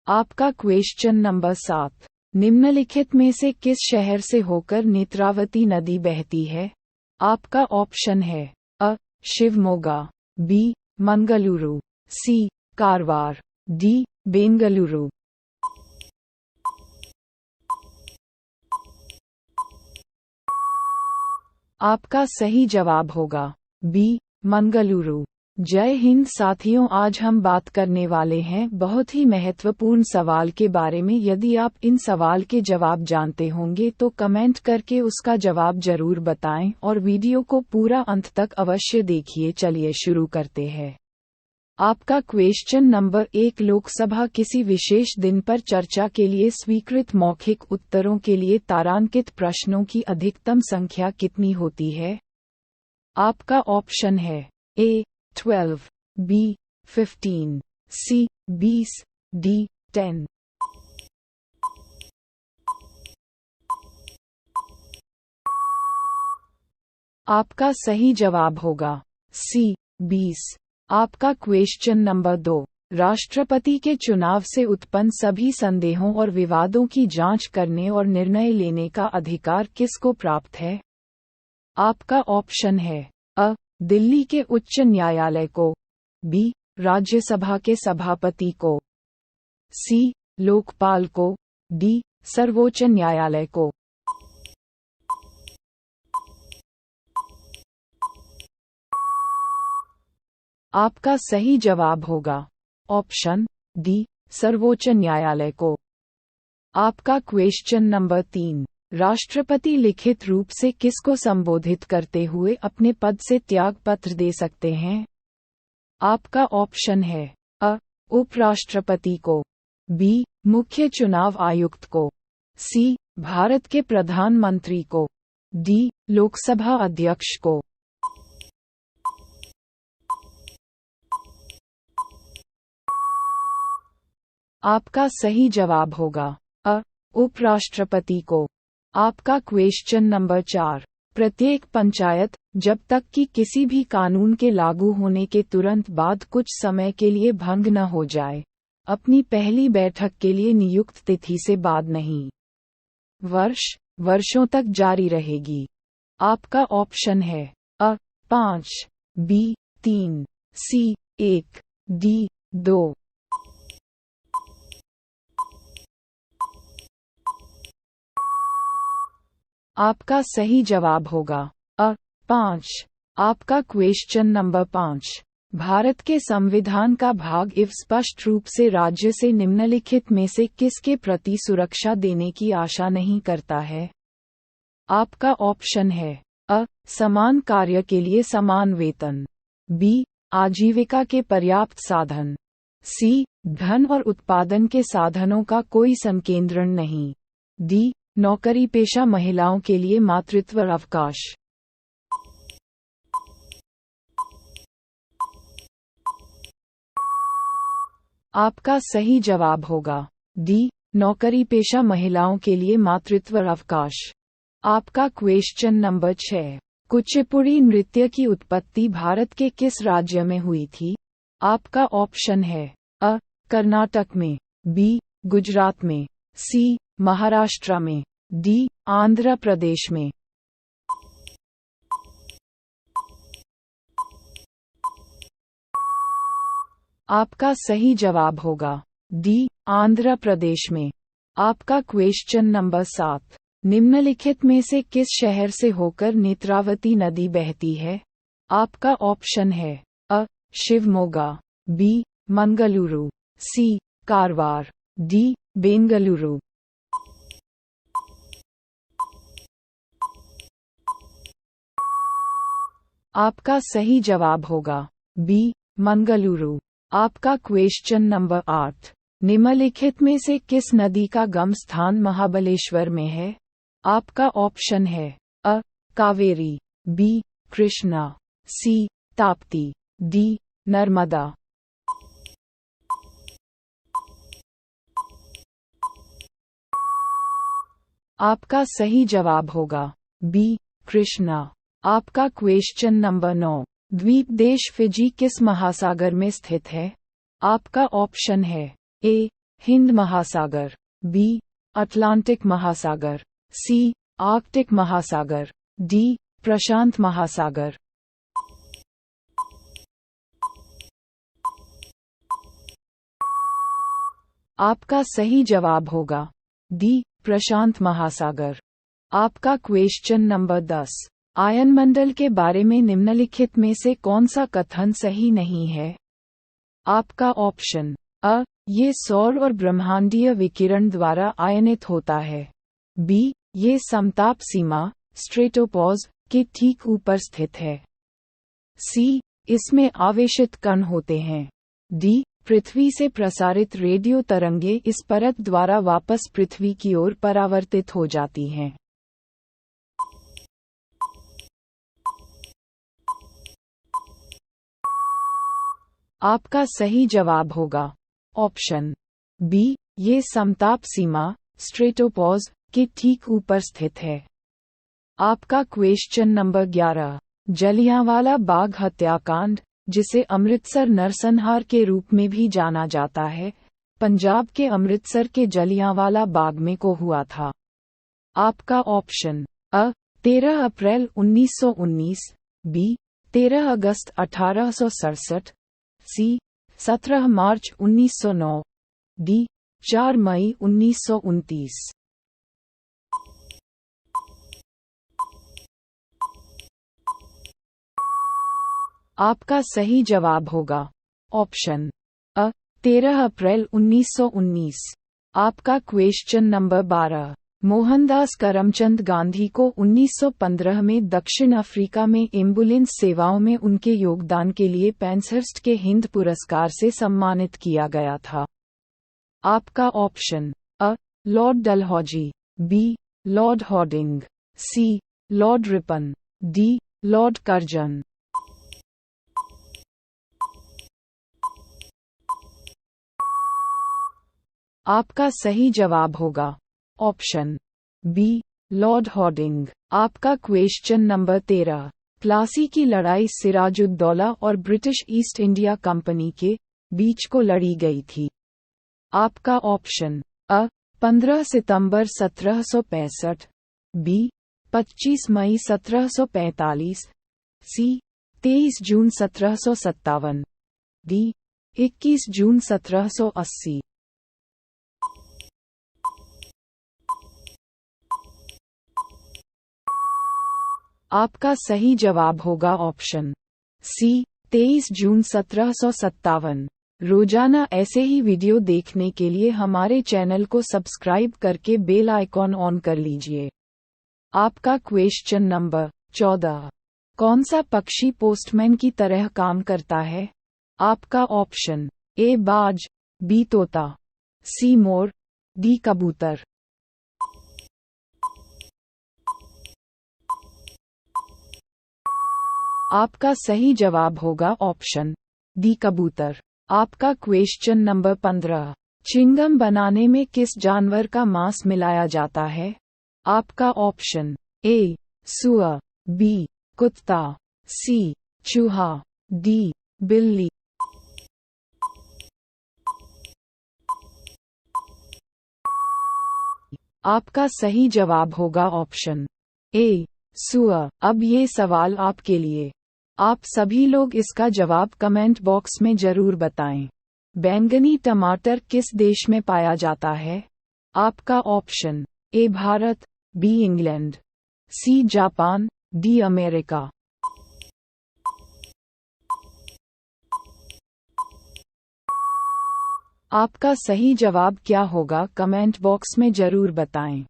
आपका question number 7, निम्नलिखित में से किस शहर से होकर नेत्रावती नदी बहती है? आपका ऑप्शन है अ. शिवमोगा, बी. मंगलुरु, सी. कारवार, डी. बेंगलुरु। आपका सही जवाब होगा बी. मंगलुरु। जय हिंद साथियों, आज हम बात करने वाले हैं बहुत ही महत्वपूर्ण सवाल के बारे में। यदि आप इन सवाल के जवाब जानते होंगे तो कमेंट करके उसका जवाब जरूर बताएं और वीडियो को पूरा अंत तक अवश्य देखिए। चलिए शुरू करते हैं। आपका क्वेश्चन नंबर 1, लोकसभा किसी विशेष दिन पर चर्चा के लिए स्वीकृत मौखिक उत्तरों के लिए तारांकित प्रश्नों की अधिकतम संख्या कितनी होती है? आपका ऑप्शन है ए. 12, बी. 15, सी. 20, डी. 10। आपका सही जवाब होगा सी. 20। आपका क्वेश्चन नंबर 2, राष्ट्रपति के चुनाव से उत्पन्न सभी संदेहों और विवादों की जांच करने और निर्णय लेने का अधिकार किसको प्राप्त है? आपका ऑप्शन है अ. दिल्ली के उच्च न्यायालय को, बी. राज्यसभा के सभापति को, सी. लोकपाल को, डी. सर्वोच्च न्यायालय को। आपका सही जवाब होगा ऑप्शन डी. सर्वोच्च न्यायालय को। आपका क्वेश्चन नंबर 3, राष्ट्रपति लिखित रूप से किसको संबोधित करते हुए अपने पद से त्याग पत्र दे सकते हैं? आपका ऑप्शन है अ. उपराष्ट्रपति को, बी. मुख्य चुनाव आयुक्त को, सी. भारत के प्रधानमंत्री को, डी. लोकसभा अध्यक्ष को। आपका सही जवाब होगा अ. उपराष्ट्रपति को। आपका क्वेश्चन नंबर 4, प्रत्येक पंचायत, जब तक कि किसी भी कानून के लागू होने के तुरंत बाद कुछ समय के लिए भंग न हो जाए, अपनी पहली बैठक के लिए नियुक्त तिथि से बाद नहीं, वर्षों तक जारी रहेगी। आपका ऑप्शन है अ. 5, बी. 3, सी. 1, डी. 2। आपका सही जवाब होगा अ. 5। आपका क्वेश्चन नंबर 5, भारत के संविधान का भाग इव स्पष्ट रूप से राज्य से निम्नलिखित में से किसके प्रति सुरक्षा देने की आशा नहीं करता है? आपका ऑप्शन है अ. समान कार्य के लिए समान वेतन, बी. आजीविका के पर्याप्त साधन, सी. धन और उत्पादन के साधनों का कोई संकेंद्रण नहीं, डी. नौकरी पेशा महिलाओं के लिए मातृत्व अवकाश। आपका सही जवाब होगा डी. नौकरी पेशा महिलाओं के लिए मातृत्व अवकाश। आपका क्वेश्चन नंबर 6, कुचिपुड़ी नृत्य की उत्पत्ति भारत के किस राज्य में हुई थी? आपका ऑप्शन है अ. कर्नाटक में, बी. गुजरात में, सी. महाराष्ट्र में, डी. आंध्र प्रदेश में। आपका सही जवाब होगा डी. आंध्र प्रदेश में। आपका क्वेश्चन नंबर 7, निम्नलिखित में से किस शहर से होकर नेत्रावती नदी बहती है? आपका ऑप्शन है अ. शिवमोगा, बी. मंगलुरु, सी. कारवार, डी. बेंगलुरु। आपका सही जवाब होगा बी. मंगलुरु। आपका क्वेश्चन नंबर 8, निम्नलिखित में से किस नदी का गम स्थान महाबलेश्वर में है? आपका ऑप्शन है अ. कावेरी, बी. कृष्णा, सी. ताप्ती, डी. नर्मदा। आपका सही जवाब होगा बी. कृष्णा। आपका क्वेश्चन नंबर 9, द्वीप देश फिजी किस महासागर में स्थित है? आपका ऑप्शन है ए. हिंद महासागर, बी अटलांटिक महासागर, सी आर्कटिक महासागर, डी प्रशांत महासागर। आपका सही जवाब होगा डी प्रशांत महासागर। आपका क्वेश्चन नंबर 10, आयनमंडल के बारे में निम्नलिखित में से कौन सा कथन सही नहीं है? आपका ऑप्शन अ, ये सौर और ब्रह्मांडीय विकिरण द्वारा आयनित होता है। बी, ये समताप सीमा स्ट्रेटोपॉज के ठीक ऊपर स्थित है। सी, इसमें आवेशित कण होते हैं। डी, पृथ्वी से प्रसारित रेडियो तरंगे इस परत द्वारा वापस पृथ्वी की ओर परावर्तित हो जाती हैं। आपका सही जवाब होगा ऑप्शन बी, ये समताप सीमा स्ट्रेटोपॉज के ठीक ऊपर स्थित है। आपका क्वेश्चन नंबर 11, जलियांवाला बाग हत्याकांड, जिसे अमृतसर नरसंहार के रूप में भी जाना जाता है, पंजाब के अमृतसर के जलियांवाला बाग में को हुआ था। आपका ऑप्शन अ, 13 अप्रैल 1919, बी 13 अगस्त 1867, सी 17 मार्च 1909, डी 4 मई 1929। आपका सही जवाब होगा ऑप्शन अ, 13 अप्रैल 1919। आपका क्वेश्चन नंबर 12, मोहनदास करमचंद गांधी को 1915 में दक्षिण अफ्रीका में एम्बुलेंस सेवाओं में उनके योगदान के लिए पेंसहर्स्ट के हिंद पुरस्कार से सम्मानित किया गया था। आपका option A, Lord Dalhousie, B Lord Hardinge, C Lord Ripon, D Lord Curzon. आपका सही जवाब होगा ऑप्शन बी लॉर्ड हॉर्डिंग। आपका क्वेश्चन नंबर 13, प्लासी की लड़ाई सिराजुद्दौला और ब्रिटिश ईस्ट इंडिया कंपनी के बीच को लड़ी गई थी। आपका ऑप्शन अ, 15 सितंबर 1765, बी 25 मई 1745, सी 23 जून 1757, डी 21 जून 1780। आपका सही जवाब होगा ऑप्शन सी 23 जून 1757। रोजाना ऐसे ही वीडियो देखने के लिए हमारे चैनल को सब्सक्राइब करके बेल आइकॉन ऑन कर लीजिए। आपका क्वेश्चन नंबर 14, कौन सा पक्षी पोस्टमैन की तरह काम करता है? आपका ऑप्शन ए बाज, बी तोता, सी मोर, डी कबूतर। आपका सही जवाब होगा ऑप्शन डी कबूतर। आपका क्वेश्चन नंबर 15, च्युइंगम बनाने में किस जानवर का मांस मिलाया जाता है? आपका ऑप्शन ए सुअर, बी कुत्ता, सी चूहा, डी बिल्ली। आपका सही जवाब होगा ऑप्शन ए सुअर। अब ये सवाल आपके लिए। आप सभी लोग इसका जवाब कमेंट बॉक्स में जरूर बताएं। बैंगनी टमाटर किस देश में पाया जाता है? आपका option A Bharat, B England, C Japan, D America. आपका सही जवाब क्या होगा कमेंट बॉक्स में जरूर बताएं।